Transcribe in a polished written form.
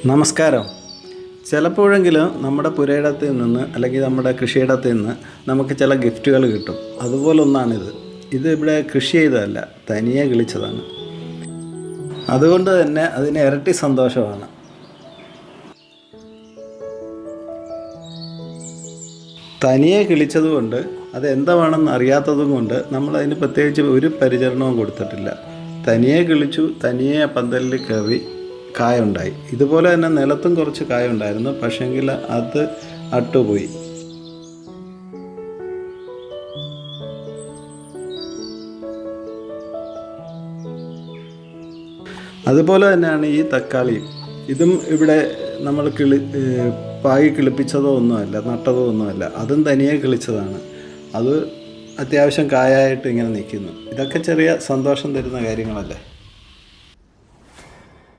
നമസ്കാരം. ചിലപ്പോഴെങ്കിലും നമ്മുടെ പുരയിടത്തിൽ നിന്ന് അല്ലെങ്കിൽ നമ്മുടെ കൃഷിയിടത്തിൽ നിന്ന് നമുക്ക് ചില ഗിഫ്റ്റുകൾ കിട്ടും. അതുപോലൊന്നാണിത്. ഇത് ഇവിടെ കൃഷി ചെയ്തതല്ല, തനിയെ കിളിച്ചതാണ്. അതുകൊണ്ട് തന്നെ അതിന് ഇരട്ടി സന്തോഷമാണ്. തനിയെ കിളിച്ചതുകൊണ്ട് അത് എന്താണെന്ന് അറിയാത്തതും കൊണ്ട് നമ്മളതിന് പ്രത്യേകിച്ച് ഒരു പരിചരണവും കൊടുത്തിട്ടില്ല. തനിയെ കിളിച്ചു, തനിയെ പന്തലിൽ കയറി കായുണ്ടായി. ഇതുപോലെ തന്നെ നിലത്തും കുറച്ച് കായുണ്ടായിരുന്നു, പക്ഷേങ്കിൽ അത് അട്ടുപോയി. അതുപോലെ തന്നെയാണ് ഈ തക്കാളി. ഇതും ഇവിടെ നമ്മൾ പായി കിളിപ്പിച്ചതോ ഒന്നുമല്ല, നട്ടതോ ഒന്നുമല്ല. അതും തനിയെ കിളിച്ചതാണ്. അത് അത്യാവശ്യം കായായിട്ട് ഇങ്ങനെ നിൽക്കുന്നു. ഇതൊക്കെ ചെറിയ സന്തോഷം തരുന്ന കാര്യങ്ങളല്ലേ.